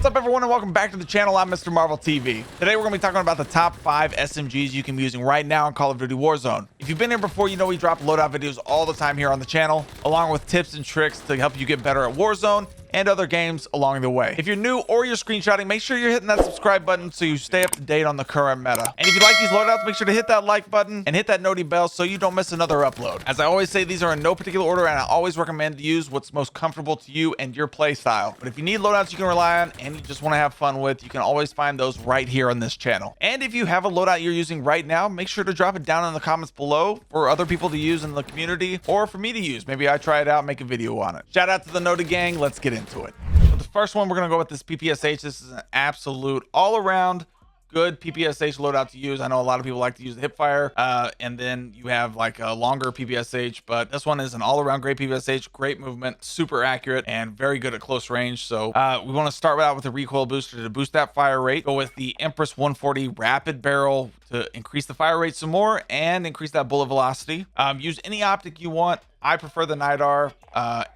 What's up, everyone, and welcome back to the channel. I'm MrMarvelTV. Today we're going to be talking about the top 5 SMGs you can be using right now in Call of Duty Warzone. If you've been here before, you know we drop loadout videos all the time here on the channel, along with tips and tricks to help you get better at Warzone and other games along the way. If you're new or you're screenshotting, make sure you're hitting that subscribe button so you stay up to date on the current meta. And if you like these loadouts, make sure to hit that like button and hit that noti bell so you don't miss another upload. As I always say, these are in no particular order, and I always recommend to use what's most comfortable to you and your play style. But if you need loadouts you can rely on and you just want to have fun with, you can always find those right here on this channel. And if you have a loadout you're using right now, make sure to drop it down in the comments below for other people to use in the community, or for me to use. Maybe I try it out, make a video on it. Shout out to the Noti gang. Let's get into it. The first one, we're going to go with this PPSH. This is an absolute all-around good PPSH loadout to use. I know a lot of people like to use the hipfire, and then you have like a longer PPSH, but this one is an all-around great PPSH, great movement, super accurate, and very good at close range. So we want to start out with a recoil booster to boost that fire rate. Go with the Empress 140 rapid barrel to increase the fire rate some more and increase that bullet velocity. Use any optic you want. I prefer the NIDAR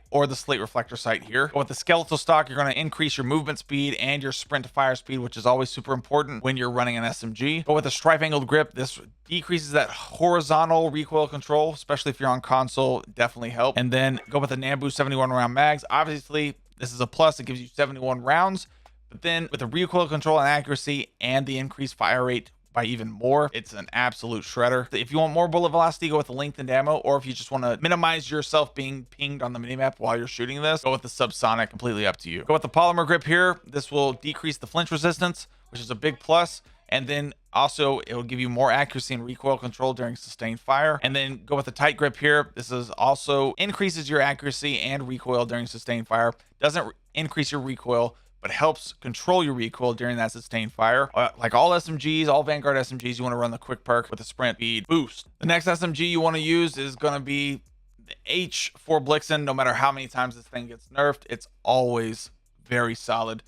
or the slate reflector sight here. With the skeletal stock, you're going to increase your movement speed and your sprint to fire speed, which is always super important when you're running an SMG. But with the stripe angled grip, this decreases that horizontal recoil control, especially if you're on console. Definitely help. And then go with the Nambu 71 round mags. Obviously, this is a plus. It gives you 71 rounds. But then with the recoil control and accuracy and the increased fire rate by even more, it's an absolute shredder. If you want more bullet velocity, go with the lengthened ammo, or if you just want to minimize yourself being pinged on the minimap while you're shooting this, go with the subsonic. Completely up to you. Go with the polymer grip here. This will decrease the flinch resistance, which is a big plus, and then also it will give you more accuracy and recoil control during sustained fire. And then go with the tight grip here. This is also increases your accuracy and recoil during sustained fire. Doesn't increase your recoil, but helps control your recoil during that sustained fire. Like all SMGs, all Vanguard SMGs, you want to run the quick perk with the sprint speed boost. The next SMG you want to use is going to be the H for Blixen. No matter how many times this thing gets nerfed, it's always very solid.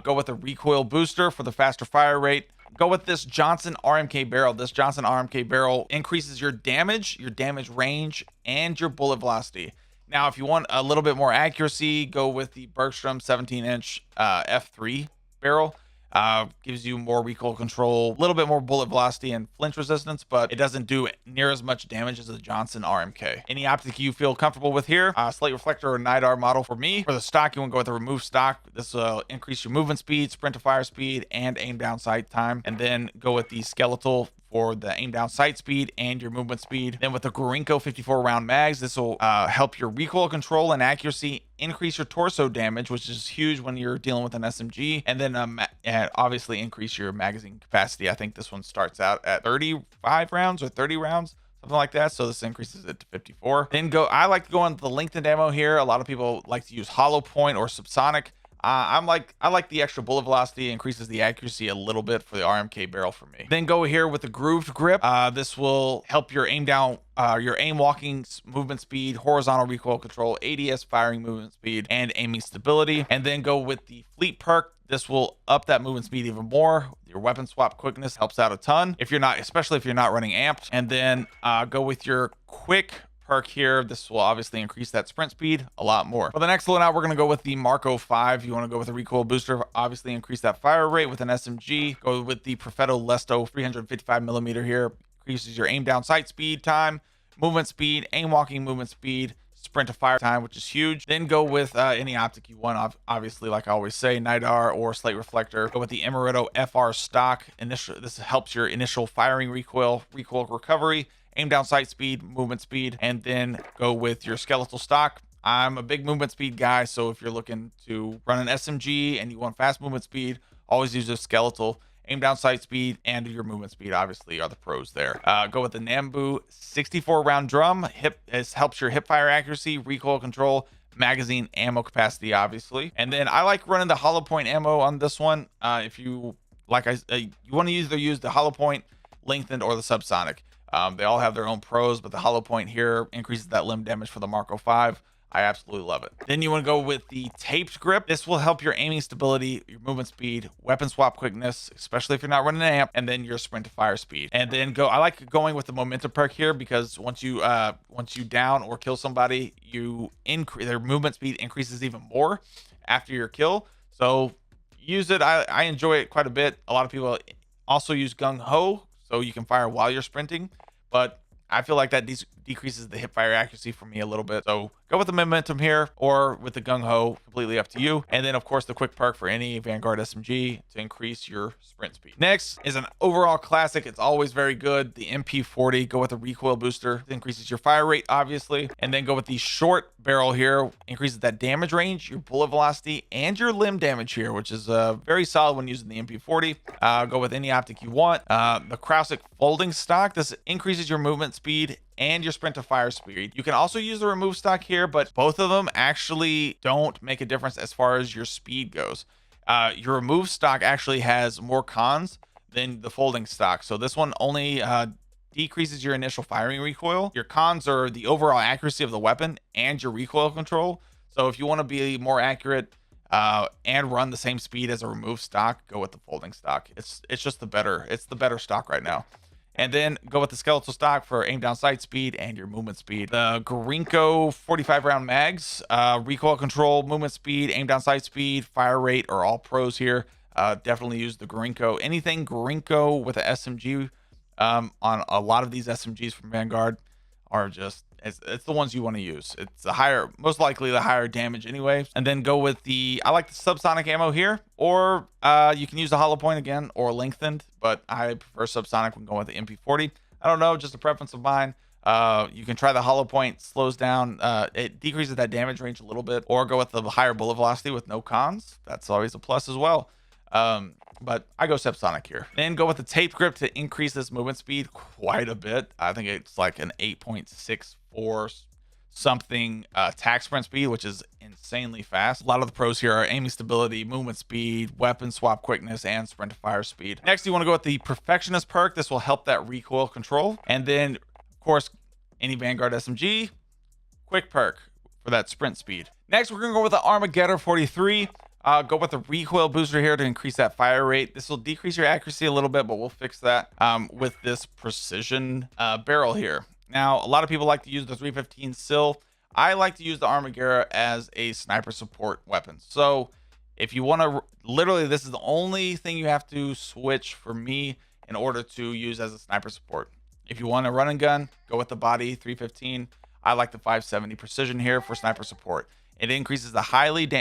Go with the recoil booster for the faster fire rate. Go with this Johnson RMK barrel. This Johnson RMK barrel increases your damage range, and your bullet velocity. Now, if you want a little bit more accuracy, go with the Bergstrom 17-inch F3 barrel. Gives you more recoil control, a little bit more bullet velocity and flinch resistance, but it doesn't do near as much damage as the Johnson RMK. Any optic you feel comfortable with here, slate reflector or NIDAR model for me. For the stock, you want to go with the remove stock. This will increase your movement speed, sprint to fire speed, and aim down sight time. And then go with the skeletal for the aim down sight speed and your movement speed. Then with the Gorinko 54 round mags, this will help your recoil control and accuracy, increase your torso damage, which is huge when you're dealing with an SMG, and then and obviously increase your magazine capacity. I think this one starts out at 35 rounds or 30 rounds, something like that, so this increases it to 54. Then I like to go on the lengthened ammo here. A lot of people like to use hollow point or subsonic. I like the extra bullet velocity, increases the accuracy a little bit for the RMK barrel for me. Then go here with the grooved grip. This will help your aim down, your aim walking movement speed, horizontal recoil control, ADS firing movement speed, and aiming stability. And then go with the fleet perk. This will up that movement speed even more. Your weapon swap quickness helps out a ton if you're not, especially if you're not running amped. And then go with your quick perk here. This will obviously increase that sprint speed a lot more. For the next loadout, we're going to go with the Marco 5. You want to go with a recoil booster, obviously increase that fire rate with an SMG. Go with the Perfetto Lesto 355mm here. Increases your aim down sight speed time, movement speed, aim walking movement speed, sprint to fire time, which is huge. Then go with any optic you want. Obviously, like I always say, NIDAR or slate reflector. Go with the Amaretto FR stock. This helps your initial firing recoil recovery, aim down sight speed, movement speed, and then go with your skeletal stock. I'm a big movement speed guy, so if you're looking to run an SMG and you want fast movement speed, always use a skeletal. Aim down sight speed and your movement speed obviously are the pros there. Go with the Nambu 64 round drum. This helps your hip fire accuracy, recoil control, magazine ammo capacity obviously. And then I like running the hollow point ammo on this one. If you like, you want to either use the hollow point, lengthened, or the subsonic. They all have their own pros, but the hollow point here increases that limb damage for the Marco 5. I absolutely love it. Then you want to go with the taped grip. This will help your aiming stability, your movement speed, weapon swap quickness, especially if you're not running an amp, and then your sprint to fire speed. And then I like going with the momentum perk here because once you down or kill somebody, their movement speed increases even more after your kill. So use it. I enjoy it quite a bit. A lot of people also use gung ho, so you can fire while you're sprinting, but I feel like that decreases the hip fire accuracy for me a little bit. So go with the momentum here or with the gung ho, completely up to you. And then of course the quick perk for any Vanguard SMG to increase your sprint speed. Next is an overall classic. It's always very good. The MP40, go with the recoil booster. It increases your fire rate, obviously. And then go with the short barrel here, increases that damage range, your bullet velocity, and your limb damage here, which is very solid when using the MP40. Go with any optic you want. The Krausik folding stock, this increases your movement speed and your sprint to fire speed. You can also use the remove stock here, but both of them actually don't make a difference as far as your speed goes. Your remove stock actually has more cons than the folding stock. So this one only decreases your initial firing recoil. Your cons are the overall accuracy of the weapon and your recoil control. So if you want to be more accurate and run the same speed as a remove stock, go with the folding stock. It's just the better stock right now. And then go with the skeletal stock for aim down sight speed and your movement speed. The Gorinko 45 round mags, recoil control, movement speed, aim down sight speed, fire rate are all pros here. Definitely use the Gorinko. Anything Gorinko with a SMG on a lot of these SMGs from Vanguard are just, it's the ones you want to use. It's the higher, most likely the higher damage anyway. And then go with the, I like the subsonic ammo here, or you can use the hollow point again or lengthened, but I prefer subsonic when going with the MP40. I don't know, just a preference of mine. You can try the hollow point, slows down, it decreases that damage range a little bit, or go with the higher bullet velocity with no cons. That's always a plus as well. But I go subsonic here. Then go with the tape grip to increase this movement speed quite a bit. I think it's like an 8.64 something attack sprint speed, which is insanely fast. A lot of the pros here are aiming stability, movement speed, weapon swap quickness, and sprint to fire speed. Next, you want to go with the perfectionist perk. This will help that recoil control. And then of course, any Vanguard SMG, quick perk for that sprint speed. Next, we're gonna go with the Armageddar 43. Go with the recoil booster here to increase that fire rate. This will decrease your accuracy a little bit, but we'll fix that with this precision barrel here. Now, a lot of people like to use the 315 SIL. I like to use the Armageddar as a sniper support weapon. So if you want to, literally, this is the only thing you have to switch for me in order to use as a sniper support. If you want to run and gun, go with the body 315. I like the 570 precision here for sniper support. It increases the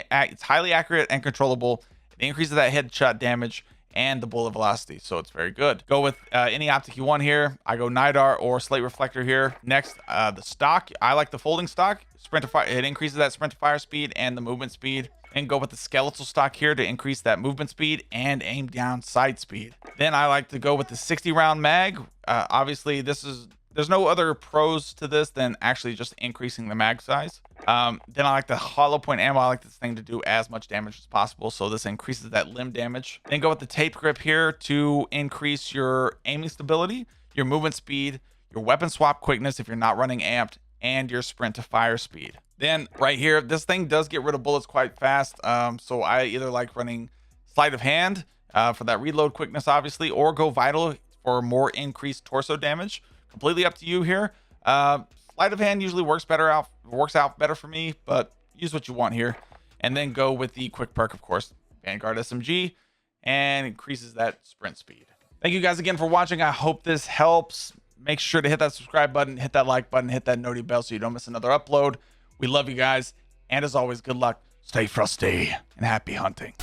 it's highly accurate and controllable. It increases that headshot damage and the bullet velocity, so it's very good. Go with any optic you want here. I go NIDAR or Slate Reflector here. Next, the stock. I like the folding stock. Sprint to fire. It increases that sprint to fire speed and the movement speed. And go with the skeletal stock here to increase that movement speed and aim down sight speed. Then I like to go with the 60 round mag. Obviously, there's no other pros to this than actually just increasing the mag size. Then I like the hollow point ammo. I like this thing to do as much damage as possible, so this increases that limb damage. Then go with the tape grip here to increase your aiming stability, your movement speed, your weapon swap quickness if you're not running amped, and your sprint to fire speed. Then right here, this thing does get rid of bullets quite fast, so I either like running sleight of hand for that reload quickness, obviously, or go vital for more increased torso damage. Completely up to you here. Sleight of hand usually works out better for me, but use what you want here. And then go with the quick perk, of course, Vanguard SMG, and increases that sprint speed. Thank you guys again for watching. I hope this helps. Make sure to hit that subscribe button, hit that like button, hit that noti bell so you don't miss another upload. We love you guys, and as always, good luck, stay frosty, and happy hunting.